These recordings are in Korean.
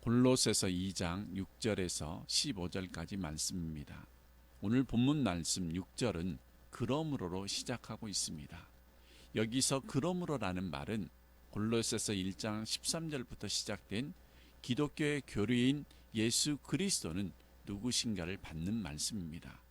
골로새서 2장 6절에서 15절까지 말씀입니다. 오늘 본문 말씀 6절은 그러므로로 시작하고 있습니다. 여기서 그러므로라는 말은 골로새서 1장 13절부터 시작된 기독교의 교리인 예수 그리스도는 누구신가를 받는 말씀입니다.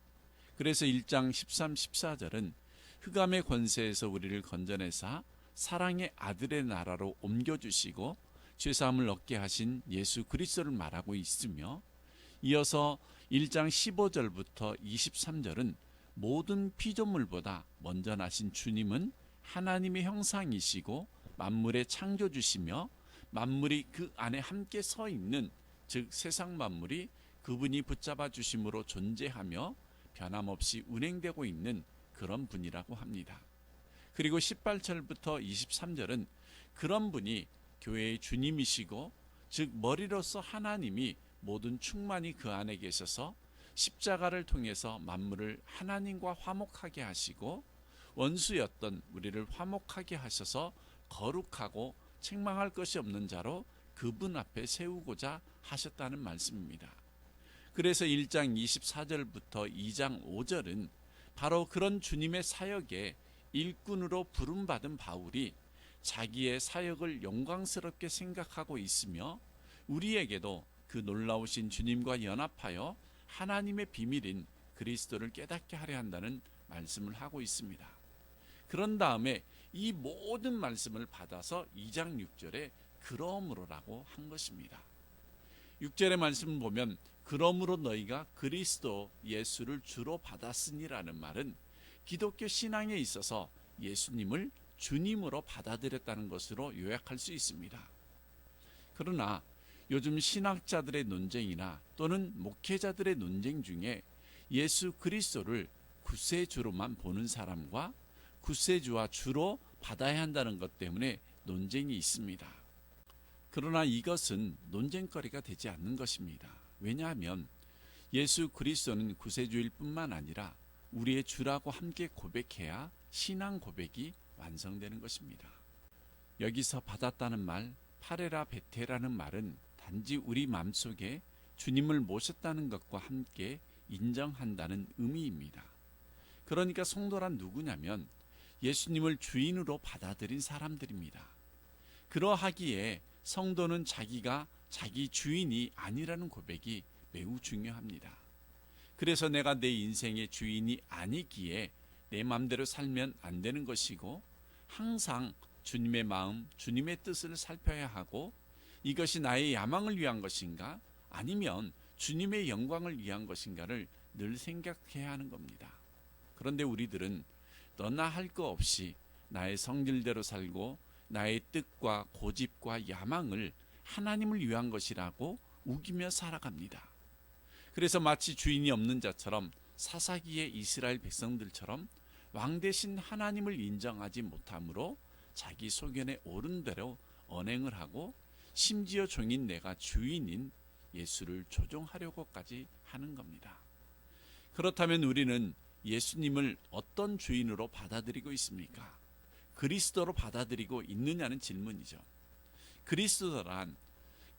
그래서 1장 13, 14절은 흑암의 권세에서 우리를 건져내사 사랑의 아들의 나라로 옮겨주시고 죄사함을 얻게 하신 예수 그리스도를 말하고 있으며, 이어서 1장 15절부터 23절은 모든 피조물보다 먼저 나신 주님은 하나님의 형상이시고 만물의 창조주시며 만물이 그 안에 함께 서 있는, 즉 세상 만물이 그분이 붙잡아 주심으로 존재하며 변함없이 운행되고 있는 그런 분이라고 합니다. 그리고 18절부터 23절은 그런 분이 교회의 주님이시고, 즉 머리로서 하나님이 모든 충만이 그 안에 계셔서 십자가를 통해서 만물을 하나님과 화목하게 하시고 원수였던 우리를 화목하게 하셔서 거룩하고 책망할 것이 없는 자로 그분 앞에 세우고자 하셨다는 말씀입니다. 그래서 1장 24절부터 2장 5절은 바로 그런 주님의 사역에 일꾼으로 부름받은 바울이 자기의 사역을 영광스럽게 생각하고 있으며, 우리에게도 그 놀라우신 주님과 연합하여 하나님의 비밀인 그리스도를 깨닫게 하려 한다는 말씀을 하고 있습니다. 그런 다음에 이 모든 말씀을 받아서 2장 6절에 그러므로라고 한 것입니다. 6절의 말씀을 보면 그러므로 너희가 그리스도 예수를 주로 받았으니라는 말은 기독교 신앙에 있어서 예수님을 주님으로 받아들였다는 것으로 요약할 수 있습니다. 그러나 요즘 신학자들의 논쟁이나 또는 목회자들의 논쟁 중에 예수 그리스도를 구세주로만 보는 사람과 구세주와 주로 받아야 한다는 것 때문에 논쟁이 있습니다. 그러나 이것은 논쟁거리가 되지 않는 것입니다. 왜냐하면 예수 그리스도는 구세주일 뿐만 아니라 우리의 주라고 함께 고백해야 신앙 고백이 완성되는 것입니다. 여기서 받았다는 말, 파레라 베테라는 말은 단지 우리 마음속에 주님을 모셨다는 것과 함께 인정한다는 의미입니다. 그러니까 성도란 누구냐면 예수님을 주인으로 받아들인 사람들입니다. 그러하기에 성도는 자기가 자기 주인이 아니라는 고백이 매우 중요합니다. 그래서 내가 내 인생의 주인이 아니기에 내 마음대로 살면 안 되는 것이고, 항상 주님의 마음, 주님의 뜻을 살펴야 하고, 이것이 나의 야망을 위한 것인가 아니면 주님의 영광을 위한 것인가를 늘 생각해야 하는 겁니다. 그런데 우리들은 너나 할 거 없이 나의 성질대로 살고 나의 뜻과 고집과 야망을 하나님을 위한 것이라고 우기며 살아갑니다. 그래서 마치 주인이 없는 자처럼 사사기의 이스라엘 백성들처럼 왕 대신 하나님을 인정하지 못하므로 자기 소견에 옳은 대로 언행을 하고, 심지어 종인 내가 주인인 예수를 조종하려고까지 하는 겁니다. 그렇다면 우리는 예수님을 어떤 주인으로 받아들이고 있습니까? 그리스도로 받아들이고 있느냐는 질문이죠. 그리스도란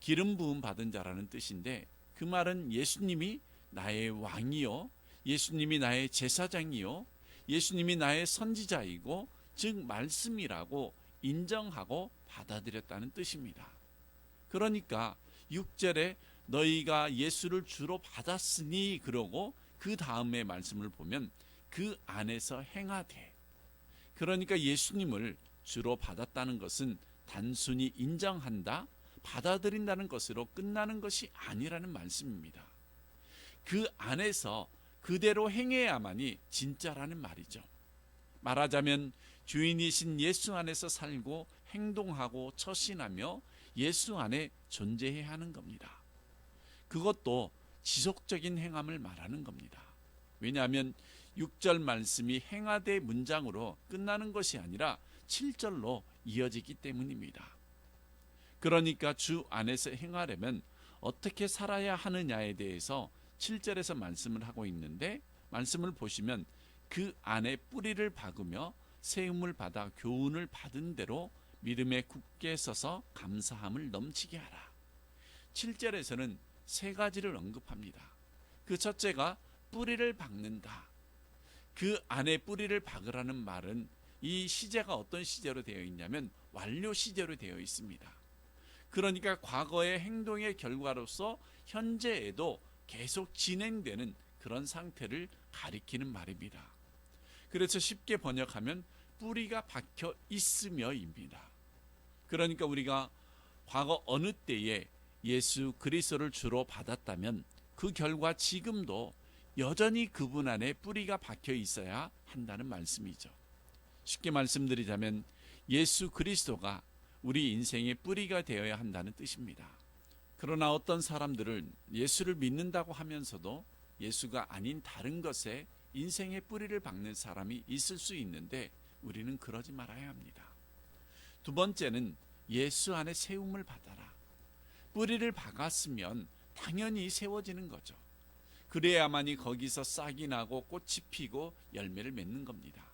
기름 부음 받은 자라는 뜻인데, 그 말은 예수님이 나의 왕이요, 예수님이 나의 제사장이요, 예수님이 나의 선지자이고 즉 말씀이라고 인정하고 받아들였다는 뜻입니다. 그러니까 6절에 너희가 예수를 주로 받았으니, 그러고 그 다음에 말씀을 보면 그 안에서 행하되, 그러니까 예수님을 주로 받았다는 것은 단순히 인정한다, 받아들인다는 것으로 끝나는 것이 아니라는 말씀입니다. 그 안에서 그대로 행해야만이 진짜라는 말이죠. 말하자면 주인이신 예수 안에서 살고 행동하고 처신하며 예수 안에 존재해야 하는 겁니다. 그것도 지속적인 행함을 말하는 겁니다. 왜냐하면 6절 말씀이 행하되 문장으로 끝나는 것이 아니라 7절로 이어지기 때문입니다. 그러니까 주 안에서 행하려면 어떻게 살아야 하느냐에 대해서 7절에서 말씀을 하고 있는데, 말씀을 보시면 그 안에 뿌리를 박으며 세움을 받아 교훈을 받은 대로 믿음에 굳게 서서 감사함을 넘치게 하라. 7절에서는 세 가지를 언급합니다. 그 첫째가 뿌리를 박는다. 그 안에 뿌리를 박으라는 말은 이 시제가 어떤 시제로 되어 있냐면 완료 시제로 되어 있습니다. 그러니까 과거의 행동의 결과로서 현재에도 계속 진행되는 그런 상태를 가리키는 말입니다. 그래서 쉽게 번역하면 뿌리가 박혀 있으며입니다. 그러니까 우리가 과거 어느 때에 예수 그리스도를 주로 받았다면 그 결과 지금도 여전히 그분 안에 뿌리가 박혀 있어야 한다는 말씀이죠. 쉽게 말씀드리자면 예수 그리스도가 우리 인생의 뿌리가 되어야 한다는 뜻입니다. 그러나 어떤 사람들은 예수를 믿는다고 하면서도 예수가 아닌 다른 것에 인생의 뿌리를 박는 사람이 있을 수 있는데 우리는 그러지 말아야 합니다. 두 번째는 예수 안에 세움을 받아라. 뿌리를 박았으면 당연히 세워지는 거죠. 그래야만이 거기서 싹이 나고 꽃이 피고 열매를 맺는 겁니다.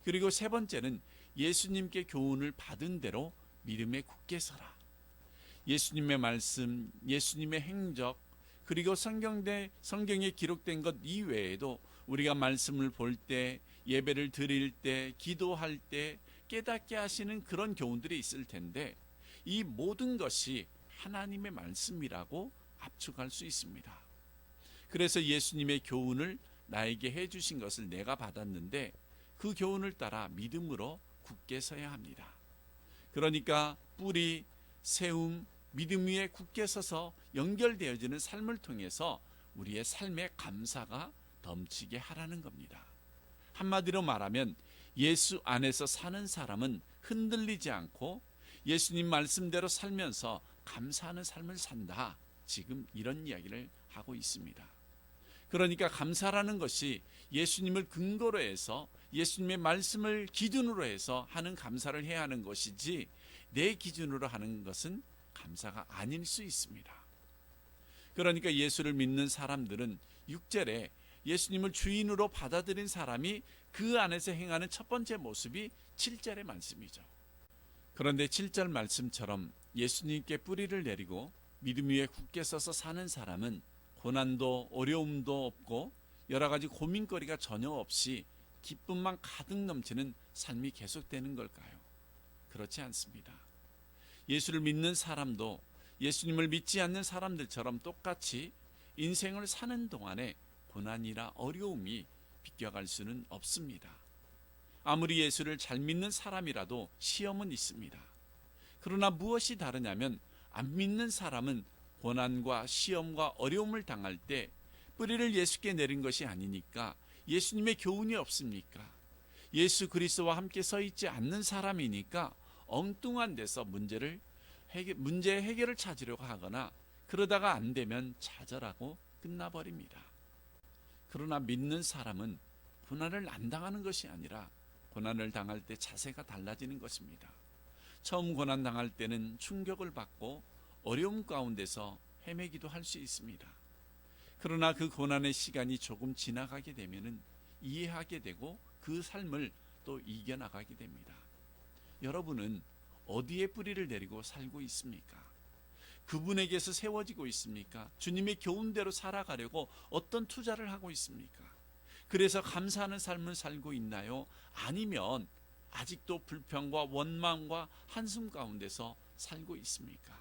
그리고 세 번째는 예수님께 교훈을 받은 대로 믿음에 굳게 서라. 예수님의 말씀, 예수님의 행적, 그리고 성경에 기록된 것 이외에도 우리가 말씀을 볼 때, 예배를 드릴 때, 기도할 때 깨닫게 하시는 그런 교훈들이 있을 텐데 이 모든 것이 하나님의 말씀이라고 압축할 수 있습니다. 그래서 예수님의 교훈을 나에게 해주신 것을 내가 받았는데 그 교훈을 따라 믿음으로 굳게 서야 합니다. 그러니까 뿌리, 세움, 믿음 위에 굳게 서서 연결되어지는 삶을 통해서 우리의 삶의 감사가 넘치게 하라는 겁니다. 한마디로 말하면 예수 안에서 사는 사람은 흔들리지 않고 예수님 말씀대로 살면서 감사하는 삶을 산다. 지금 이런 이야기를 하고 있습니다. 그러니까 감사라는 것이 예수님을 근거로 해서 예수님의 말씀을 기준으로 해서 하는 감사를 해야 하는 것이지 내 기준으로 하는 것은 감사가 아닐 수 있습니다. 그러니까 예수를 믿는 사람들은 6절에 예수님을 주인으로 받아들인 사람이 그 안에서 행하는 첫 번째 모습이 7절의 말씀이죠. 그런데 7절 말씀처럼 예수님께 뿌리를 내리고 믿음 위에 굳게 서서 사는 사람은 고난도 어려움도 없고 여러 가지 고민거리가 전혀 없이 기쁨만 가득 넘치는 삶이 계속되는 걸까요? 그렇지 않습니다. 예수를 믿는 사람도 예수님을 믿지 않는 사람들처럼 똑같이 인생을 사는 동안에 고난이나 어려움이 비껴갈 수는 없습니다. 아무리 예수를 잘 믿는 사람이라도 시험은 있습니다. 그러나 무엇이 다르냐면 안 믿는 사람은 고난과 시험과 어려움을 당할 때 뿌리를 예수께 내린 것이 아니니까 예수님의 교훈이 없습니까? 예수 그리스도와 함께 서 있지 않는 사람이니까 엉뚱한 데서 문제 해결을 찾으려고 하거나 그러다가 안 되면 좌절하고 끝나버립니다. 그러나 믿는 사람은 고난을 안 당하는 것이 아니라 고난을 당할 때 자세가 달라지는 것입니다. 처음 고난 당할 때는 충격을 받고 어려움 가운데서 헤매기도 할 수 있습니다. 그러나 그 고난의 시간이 조금 지나가게 되면 이해하게 되고 그 삶을 또 이겨나가게 됩니다. 여러분은 어디에 뿌리를 내리고 살고 있습니까? 그분에게서 세워지고 있습니까? 주님의 교훈대로 살아가려고 어떤 투자를 하고 있습니까? 그래서 감사하는 삶을 살고 있나요? 아니면 아직도 불평과 원망과 한숨 가운데서 살고 있습니까?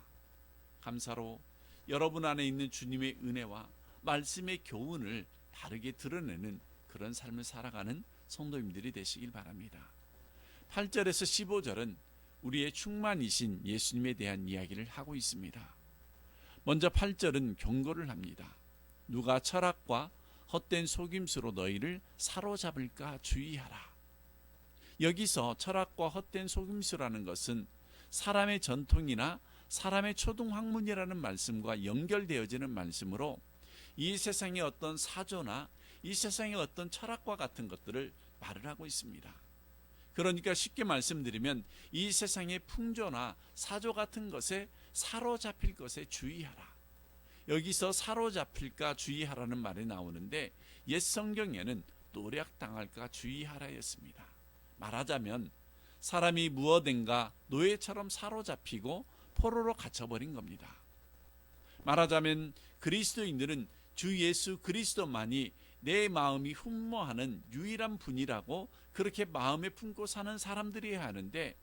감사로 여러분 안에 있는 주님의 은혜와 말씀의 교훈을 다르게 드러내는 그런 삶을 살아가는 성도님들이 되시길 바랍니다. 8절에서 15절은 우리의 충만이신 예수님에 대한 이야기를 하고 있습니다. 먼저 8절은 경고를 합니다. 누가 철학과 헛된 속임수로 너희를 사로잡을까 주의하라. 여기서 철학과 헛된 속임수라는 것은 사람의 전통이나 사람의 초등학문이라는 말씀과 연결되어지는 말씀으로 이 세상의 어떤 사조나 이 세상의 어떤 철학과 같은 것들을 말을 하고 있습니다. 그러니까 쉽게 말씀드리면 이 세상의 풍조나 사조 같은 것에 사로잡힐 것에 주의하라. 여기서 사로잡힐까 주의하라는 말이 나오는데 옛 성경에는 노략당할까 주의하라였습니다. 말하자면 사람이 무엇인가 노예처럼 사로잡히고 포로로 갇혀버린 겁니다. 말하자면 그리스도인들은 주 예수 그리스도만이 내 마음이 흠모하는 유일한 분이라고 그렇게 마음에 품고 사는 사람들이어야 하는데,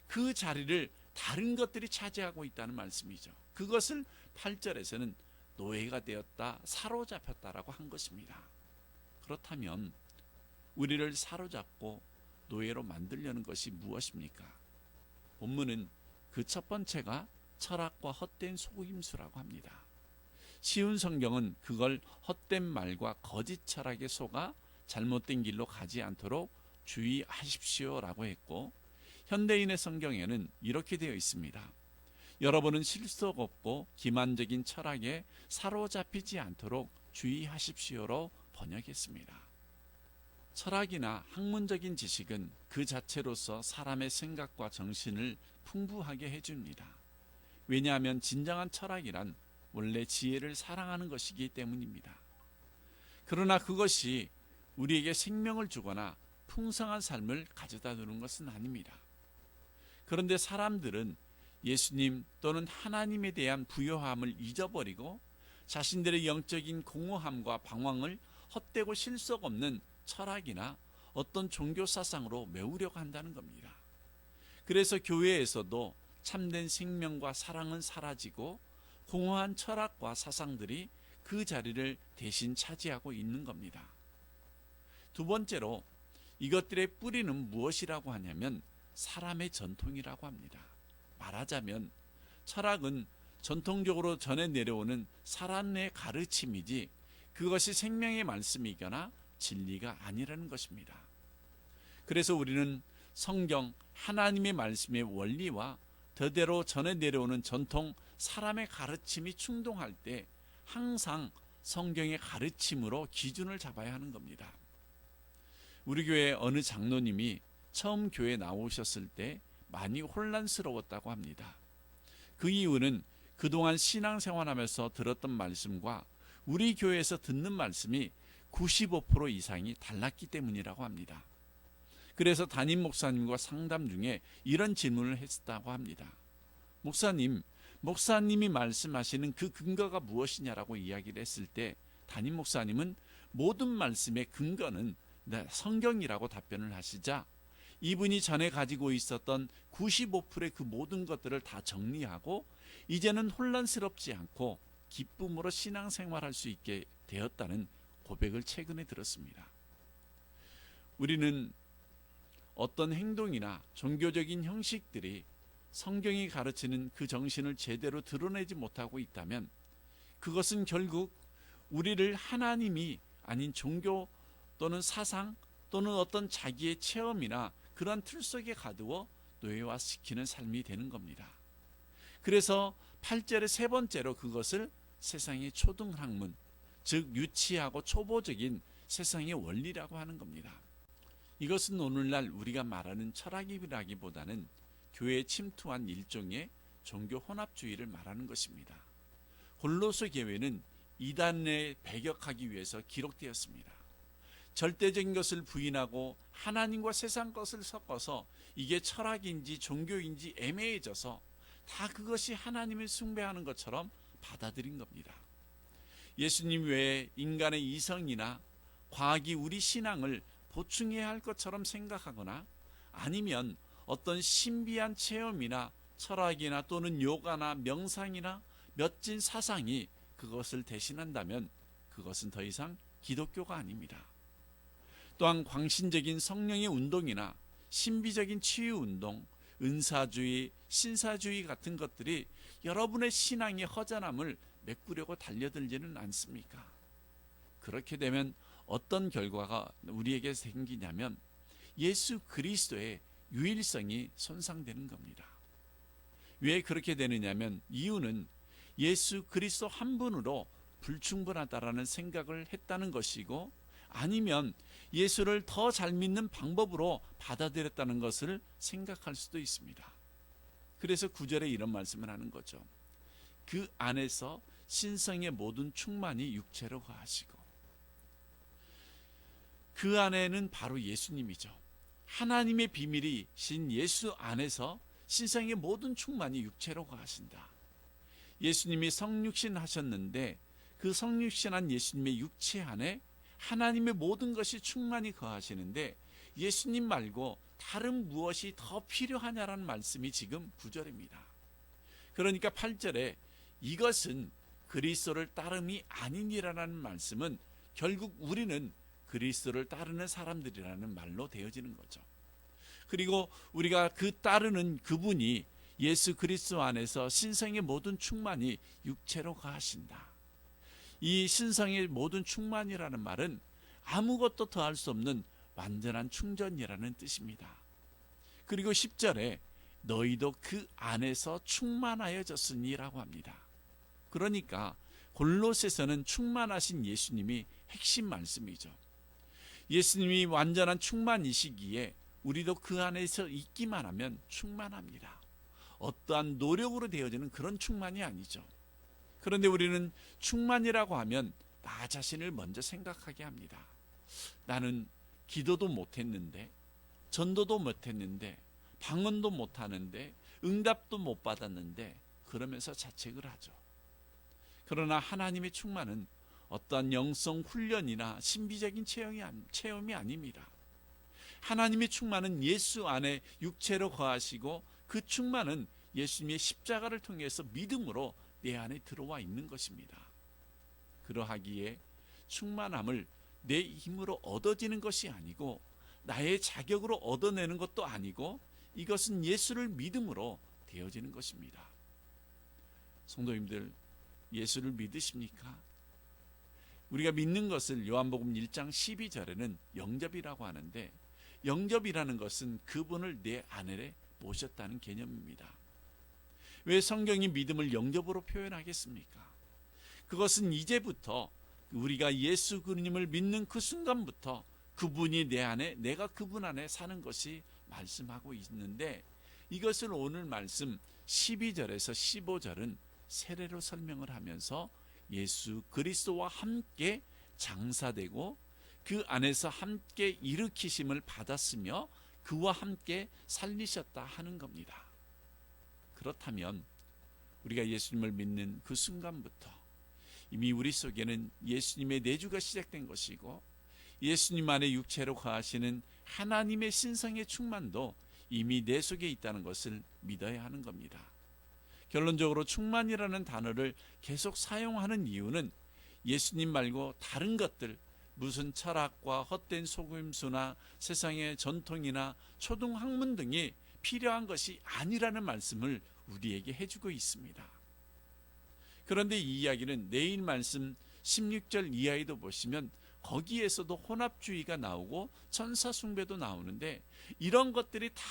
그 자리를 다른 것들이 차지하고 있다는 말씀이죠. 그것을 8절에서는 노예가 되었다, 사로잡혔다라고 한 것입니다. 그렇다면 우리를 사로잡고 노예로 만들려는 것이 무엇입니까? 본문은 그 첫 번째가 철학과 헛된 속임수라고 합니다. 쉬운 성경은 그걸 헛된 말과 거짓 철학에 속아 잘못된 길로 가지 않도록 주의하십시오라고 했고, 현대인의 성경에는 이렇게 되어 있습니다. 여러분은 실속 없고 기만적인 철학에 사로잡히지 않도록 주의하십시오로 번역했습니다. 철학이나 학문적인 지식은 그 자체로서 사람의 생각과 정신을 풍부하게 해줍니다. 왜냐하면 진정한 철학이란 원래 지혜를 사랑하는 것이기 때문입니다. 그러나 그것이 우리에게 생명을 주거나 풍성한 삶을 가져다 주는 것은 아닙니다. 그런데 사람들은 예수님 또는 하나님에 대한 부요함을 잊어버리고 자신들의 영적인 공허함과 방황을 헛되고 실속 없는 철학이나 어떤 종교 사상으로 메우려고 한다는 겁니다. 그래서 교회에서도 참된 생명과 사랑은 사라지고 공허한 철학과 사상들이 그 자리를 대신 차지하고 있는 겁니다. 두 번째로 이것들의 뿌리는 무엇이라고 하냐면 사람의 전통이라고 합니다. 말하자면 철학은 전통적으로 전해 내려오는 사람의 가르침이지 그것이 생명의 말씀이거나 진리가 아니라는 것입니다. 그래서 우리는 성경 하나님의 말씀의 원리와 더대로 전해 내려오는 전통 사람의 가르침이 충동할 때 항상 성경의 가르침으로 기준을 잡아야 하는 겁니다. 우리 교회 어느 장로님이 처음 교회에 나오셨을 때 많이 혼란스러웠다고 합니다. 그 이유는 그동안 신앙생활하면서 들었던 말씀과 우리 교회에서 듣는 말씀이 95% 이상이 달랐기 때문이라고 합니다. 그래서 담임 목사님과 상담 중에 이런 질문을 했다고 합니다. 목사님이 말씀하시는 그 근거가 무엇이냐라고 이야기를 했을 때 담임 목사님은 모든 말씀의 근거는 성경이라고 답변을 하시자 이분이 전에 가지고 있었던 95%의 그 모든 것들을 다 정리하고 이제는 혼란스럽지 않고 기쁨으로 신앙생활할 수 있게 되었다는 고백을 최근에 들었습니다. 우리는 어떤 행동이나 종교적인 형식들이 성경이 가르치는 그 정신을 제대로 드러내지 못하고 있다면 그것은 결국 우리를 하나님이 아닌 종교 또는 사상 또는 어떤 자기의 체험이나 그런 틀 속에 가두어 노예화시키는 삶이 되는 겁니다. 그래서 8절의 세 번째로 그것을 세상의 초등학문, 즉 유치하고 초보적인 세상의 원리라고 하는 겁니다. 이것은 오늘날 우리가 말하는 철학이라기보다는 교회에 침투한 일종의 종교 혼합주의를 말하는 것입니다. 골로새 교회는 이단에 배격하기 위해서 기록되었습니다. 절대적인 것을 부인하고 하나님과 세상 것을 섞어서 이게 철학인지 종교인지 애매해져서 다 그것이 하나님을 숭배하는 것처럼 받아들인 겁니다. 예수님 외에 인간의 이성이나 과학이 우리 신앙을 보충해야 할 것처럼 생각하거나 아니면 어떤 신비한 체험이나 철학이나 또는 요가나 명상이나 멋진 사상이 그것을 대신한다면 그것은 더 이상 기독교가 아닙니다. 또한 광신적인 성령의 운동이나 신비적인 치유운동, 은사주의, 신사주의 같은 것들이 여러분의 신앙의 허전함을 메꾸려고 달려들지는 않습니까? 그렇게 되면 어떤 결과가 우리에게 생기냐면 예수 그리스도의 유일성이 손상되는 겁니다. 왜 그렇게 되느냐면 이유는 예수 그리스도 한 분으로 불충분하다라는 생각을 했다는 것이고 아니면 예수를 더 잘 믿는 방법으로 받아들였다는 것을 생각할 수도 있습니다. 그래서 9절에 이런 말씀을 하는 거죠. 그 안에서 신성의 모든 충만이 육체로 거하시고, 그 안에는 바로 예수님이죠. 하나님의 비밀이신 예수 안에서 신성의 모든 충만이 육체로 거하신다. 예수님이 성육신 하셨는데 그 성육신한 예수님의 육체 안에 하나님의 모든 것이 충만히 거하시는데 예수님 말고 다른 무엇이 더 필요하냐라는 말씀이 지금 9절입니다. 그러니까 8절에 이것은 그리스도를 따름이 아니니라는 말씀은 결국 우리는 그리스도를 따르는 사람들이라는 말로 되어지는 거죠. 그리고 우리가 그 따르는 그분이 예수 그리스도 안에서 신성의 모든 충만이 육체로 거하신다. 이 신성의 모든 충만이라는 말은 아무것도 더할 수 없는 완전한 충전이라는 뜻입니다. 그리고 10절에 너희도 그 안에서 충만하여졌으니라고 합니다. 그러니까 골로새서는 충만하신 예수님이 핵심 말씀이죠. 예수님이 완전한 충만이시기에 우리도 그 안에서 있기만 하면 충만합니다. 어떠한 노력으로 되어지는 그런 충만이 아니죠. 그런데 우리는 충만이라고 하면 나 자신을 먼저 생각하게 합니다. 나는 기도도 못했는데, 전도도 못했는데, 방언도 못하는데, 응답도 못 받았는데 그러면서 자책을 하죠. 그러나 하나님의 충만은 어떠한 영성 훈련이나 신비적인 체험이 아닙니다. 하나님의 충만은 예수 안에 육체로 거하시고 그 충만은 예수님의 십자가를 통해서 믿음으로 내 안에 들어와 있는 것입니다. 그러하기에 충만함을 내 힘으로 얻어지는 것이 아니고 나의 자격으로 얻어내는 것도 아니고 이것은 예수를 믿음으로 되어지는 것입니다. 성도님들, 예수를 믿으십니까? 우리가 믿는 것을 요한복음 1장 12절에는 영접이라고 하는데 영접이라는 것은 그분을 내 안에 모셨다는 개념입니다. 왜 성경이 믿음을 영접으로 표현하겠습니까? 그것은 이제부터 우리가 예수 그님을 믿는 그 순간부터 그분이 내 안에, 내가 그분 안에 사는 것이 말씀하고 있는데 이것을 오늘 말씀 12절에서 15절은 세례로 설명을 하면서 예수 그리스도와 함께 장사되고 그 안에서 함께 일으키심을 받았으며 그와 함께 살리셨다 하는 겁니다. 그렇다면 우리가 예수님을 믿는 그 순간부터 이미 우리 속에는 예수님의 내주가 시작된 것이고 예수님 안에 육체로 거하시는 하나님의 신성의 충만도 이미 내 속에 있다는 것을 믿어야 하는 겁니다. 결론적으로 충만이라는 단어를 계속 사용하는 이유는 예수님 말고 다른 것들, 무슨 철학과 헛된 속임수나 세상의 전통이나 초등학문 등이 필요한 것이 아니라는 말씀을 우리에게 해주고 있습니다. 그런데 이 이야기는 내일 말씀 16절 이하에도 보시면 거기에서도 혼합주의가 나오고 천사 숭배도 나오는데 이런 것들이 다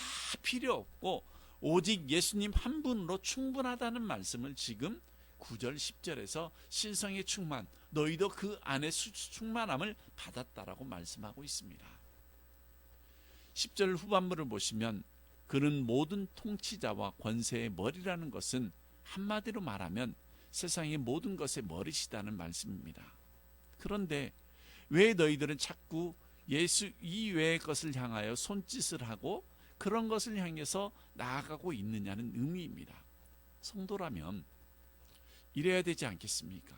필요 없고 오직 예수님 한 분으로 충분하다는 말씀을 지금 9절 10절에서 신성의 충만, 너희도 그 안에 충만함을 받았다라고 말씀하고 있습니다. 10절 후반부를 보시면 그는 모든 통치자와 권세의 머리라는 것은 한마디로 말하면 세상의 모든 것의 머리시다는 말씀입니다. 그런데 왜 너희들은 자꾸 예수 이외의 것을 향하여 손짓을 하고 그런 것을 향해서 나아가고 있느냐는 의미입니다. 성도라면 이래야 되지 않겠습니까?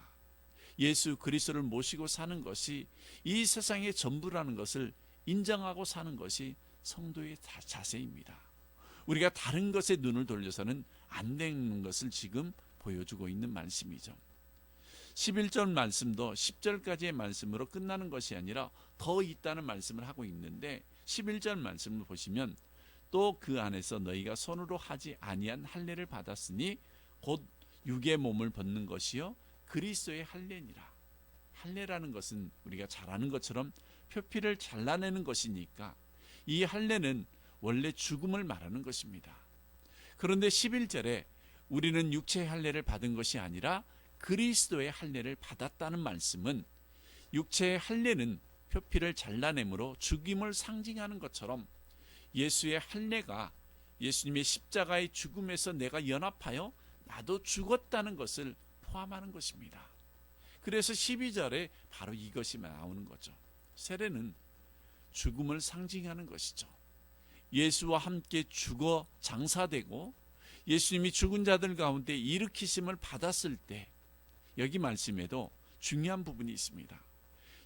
예수 그리스도를 모시고 사는 것이 이 세상의 전부라는 것을 인정하고 사는 것이 성도의 자세입니다. 우리가 다른 것에 눈을 돌려서는 안 되는 것을 지금 보여주고 있는 말씀이죠. 11절 말씀도 10절까지의 말씀으로 끝나는 것이 아니라 더 있다는 말씀을 하고 있는데 11절 말씀을 보시면 또 그 안에서 너희가 손으로 하지 아니한 할례를 받았으니 곧 육의 몸을 벗는 것이요 그리스도의 할례니라. 할례라는 것은 우리가 잘 아는 것처럼 표피를 잘라내는 것이니까 이 할례는 원래 죽음을 말하는 것입니다. 그런데 11절에 우리는 육체의 할례를 받은 것이 아니라 그리스도의 할례를 받았다는 말씀은 육체의 할례는 표피를 잘라내므로 죽임을 상징하는 것처럼 예수의 할례가 예수님의 십자가의 죽음에서 내가 연합하여 나도 죽었다는 것을 포함하는 것입니다. 그래서 12절에 바로 이것이 나오는 거죠. 세례는 죽음을 상징하는 것이죠. 예수와 함께 죽어 장사되고 예수님이 죽은 자들 가운데 일으키심을 받았을 때, 여기 말씀에도 중요한 부분이 있습니다.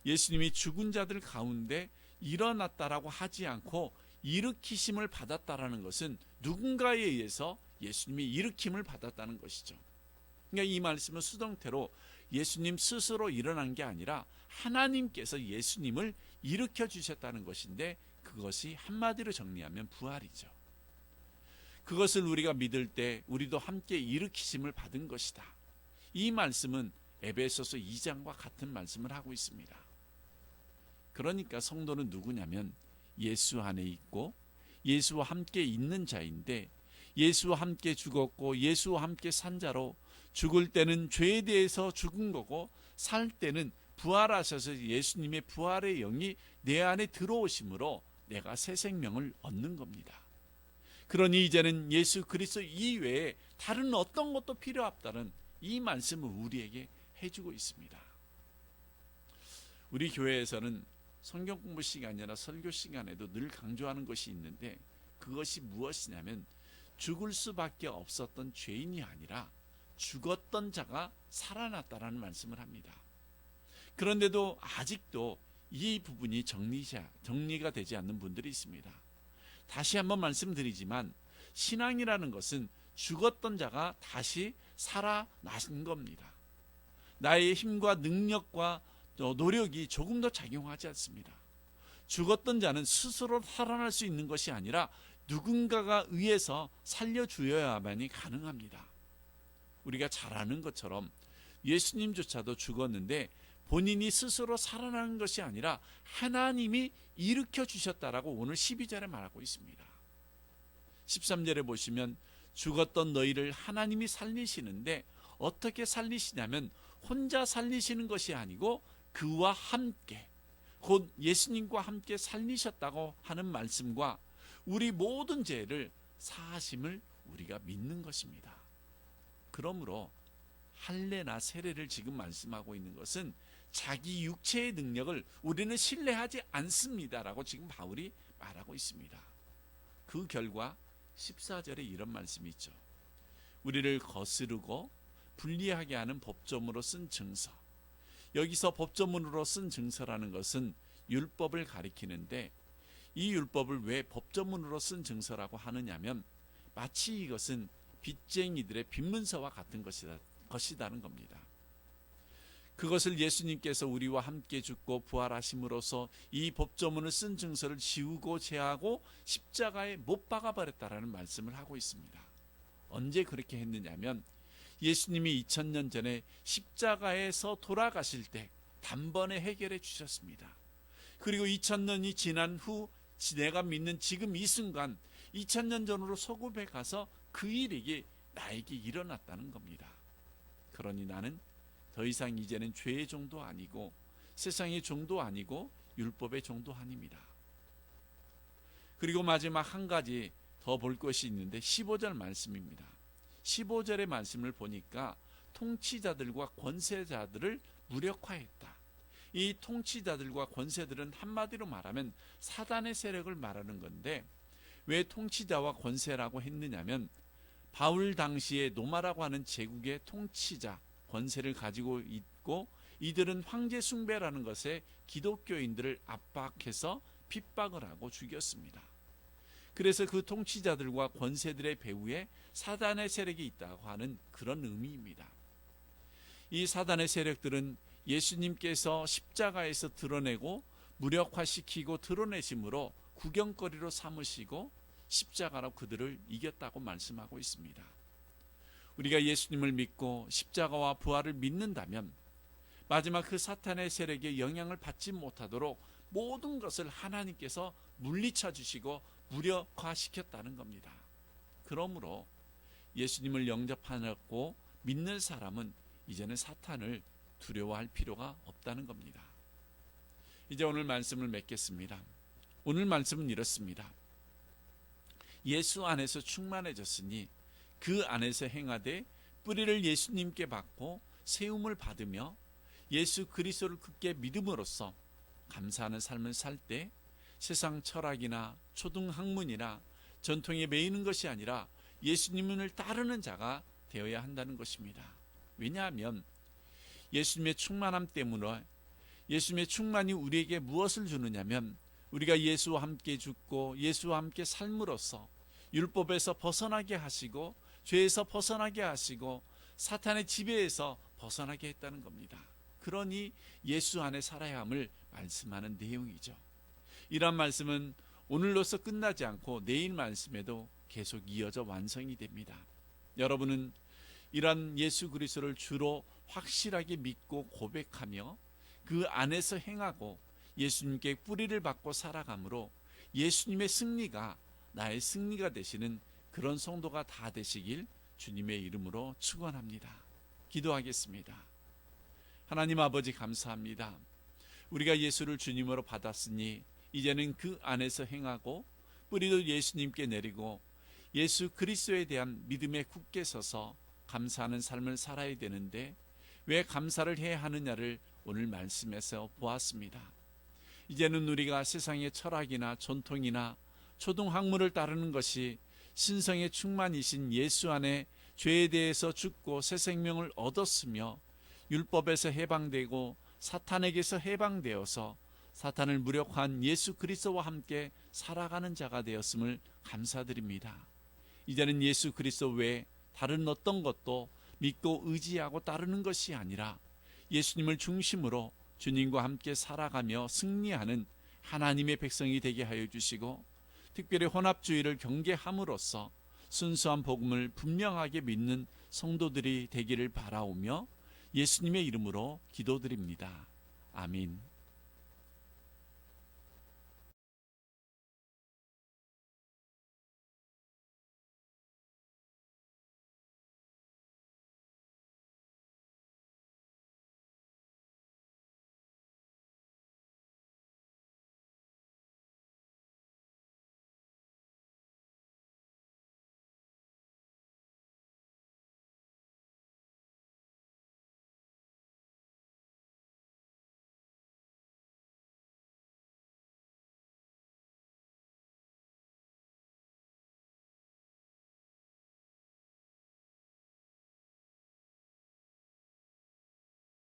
예수님이 죽은 자들 가운데 일어났다라고 하지 않고 일으키심을 받았다라는 것은 누군가에 의해서 예수님이 일으킴을 받았다는 것이죠. 그러니까 이 말씀은 수동태로 예수님 스스로 일어난 게 아니라 하나님께서 예수님을 일으켜 주셨다는 것인데, 그것이 한마디로 정리하면 부활이죠. 그것을 우리가 믿을 때 우리도 함께 일으키심을 받은 것이다. 이 말씀은 에베소서 2장과 같은 말씀을 하고 있습니다. 그러니까 성도는 누구냐면 예수 안에 있고 예수와 함께 있는 자인데, 예수와 함께 죽었고 예수와 함께 산 자로, 죽을 때는 죄에 대해서 죽은 거고 살 때는 부활하셔서 예수님의 부활의 영이 내 안에 들어오심으로 내가 새 생명을 얻는 겁니다. 그러니 이제는 예수 그리스도 이외에 다른 어떤 것도 필요 없다는 이 말씀을 우리에게 해주고 있습니다. 우리 교회에서는 성경 공부 시간이나 설교 시간에도 늘 강조하는 것이 있는데, 그것이 무엇이냐면 죽을 수밖에 없었던 죄인이 아니라 죽었던 자가 살아났다라는 말씀을 합니다. 그런데도 아직도 이 부분이 정리가 되지 않는 분들이 있습니다. 다시 한번 말씀드리지만 신앙이라는 것은 죽었던 자가 다시 살아나신 겁니다. 나의 힘과 능력과 노력이 조금 더 작용하지 않습니다. 죽었던 자는 스스로 살아날 수 있는 것이 아니라 누군가가 의해서 살려주어야만이 가능합니다. 우리가 잘 아는 것처럼 예수님조차도 죽었는데 본인이 스스로 살아나는 것이 아니라 하나님이 일으켜 주셨다라고 오늘 12절에 말하고 있습니다. 13절에 보시면 죽었던 너희를 하나님이 살리시는데 어떻게 살리시냐면 혼자 살리시는 것이 아니고 그와 함께, 곧 예수님과 함께 살리셨다고 하는 말씀과 우리 모든 죄를 사하심을 우리가 믿는 것입니다. 그러므로 할례나 세례를 지금 말씀하고 있는 것은 자기 육체의 능력을 우리는 신뢰하지 않습니다라고 지금 바울이 말하고 있습니다. 그 결과 14절에 이런 말씀이 있죠. 우리를 거스르고 불리하게 하는 법조문으로 쓴 증서. 여기서 법조문으로 쓴 증서라는 것은 율법을 가리키는데, 이 율법을 왜 법조문으로 쓴 증서라고 하느냐면 마치 이것은 빚쟁이들의 빚문서와 같은 것이다는 겁니다. 그것을 예수님께서 우리와 함께 죽고 부활하심으로써 이 법조문을 쓴 증서를 지우고 제하고 십자가에 못 박아버렸다라는 말씀을 하고 있습니다. 언제 그렇게 했느냐면 예수님이 2000년 전에 십자가에서 돌아가실 때 단번에 해결해 주셨습니다. 그리고 2000년이 지난 후 내가 믿는 지금 이 순간 2000년 전으로 소급해 가서 그 일이 나에게 일어났다는 겁니다. 그러니 나는 더 이상 이제는 죄의 종도 아니고 세상의 종도 아니고 율법의 종도 아닙니다. 그리고 마지막 한 가지 더 볼 것이 있는데 15절 말씀입니다. 15절의 말씀을 보니까 통치자들과 권세자들을 무력화했다. 이 통치자들과 권세들은 한마디로 말하면 사단의 세력을 말하는 건데, 왜 통치자와 권세라고 했느냐면 바울 당시에 노마라고 하는 제국의 통치자 권세를 가지고 있고, 이들은 황제 숭배라는 것에 기독교인들을 압박해서 핍박을 하고 죽였습니다. 그래서 그 통치자들과 권세들의 배후에 사단의 세력이 있다고 하는 그런 의미입니다. 이 사단의 세력들은 예수님께서 십자가에서 드러내고 무력화시키고 드러내심으로 구경거리로 삼으시고 십자가로 그들을 이겼다고 말씀하고 있습니다. 우리가 예수님을 믿고 십자가와 부활을 믿는다면 마지막 그 사탄의 세력의 영향을 받지 못하도록 모든 것을 하나님께서 물리쳐 주시고 무력화시켰다는 겁니다. 그러므로 예수님을 영접하고 믿는 사람은 이제는 사탄을 두려워할 필요가 없다는 겁니다. 이제 오늘 말씀을 맺겠습니다. 오늘 말씀은 이렇습니다. 예수 안에서 충만해졌으니 그 안에서 행하되 뿌리를 예수님께 받고 세움을 받으며 예수 그리스도를 굳게 믿음으로써 감사하는 삶을 살 때 세상 철학이나 초등 학문이나 전통에 매이는 것이 아니라 예수님을 따르는 자가 되어야 한다는 것입니다. 왜냐하면 예수님의 충만함 때문에, 예수님의 충만이 우리에게 무엇을 주느냐면, 우리가 예수와 함께 죽고 예수와 함께 삶으로써 율법에서 벗어나게 하시고 죄에서 벗어나게 하시고 사탄의 지배에서 벗어나게 했다는 겁니다. 그러니 예수 안에 살아야 함을 말씀하는 내용이죠. 이런 말씀은 오늘로서 끝나지 않고 내일 말씀에도 계속 이어져 완성이 됩니다. 여러분은 이런 예수 그리스도를 주로 확실하게 믿고 고백하며 그 안에서 행하고 예수님께 뿌리를 받고 살아감으로 예수님의 승리가 나의 승리가 되시는 그런 성도가 다 되시길 주님의 이름으로 축원합니다. 기도하겠습니다. 하나님 아버지, 감사합니다. 우리가 예수를 주님으로 받았으니 이제는 그 안에서 행하고 뿌리도 예수님께 내리고 예수 그리스도에 대한 믿음에 굳게 서서 감사하는 삶을 살아야 되는데 왜 감사를 해야 하느냐를 오늘 말씀에서 보았습니다. 이제는 우리가 세상의 철학이나 전통이나 초등학문을 따르는 것이 신성의 충만이신 예수 안에 죄에 대해서 죽고 새 생명을 얻었으며 율법에서 해방되고 사탄에게서 해방되어서 사탄을 무력화한 예수 그리스도와 함께 살아가는 자가 되었음을 감사드립니다. 이제는 예수 그리스도 외에 다른 어떤 것도 믿고 의지하고 따르는 것이 아니라 예수님을 중심으로 주님과 함께 살아가며 승리하는 하나님의 백성이 되게 하여 주시고, 특별히 혼합주의를 경계함으로써 순수한 복음을 분명하게 믿는 성도들이 되기를 바라오며 예수님의 이름으로 기도드립니다. 아멘.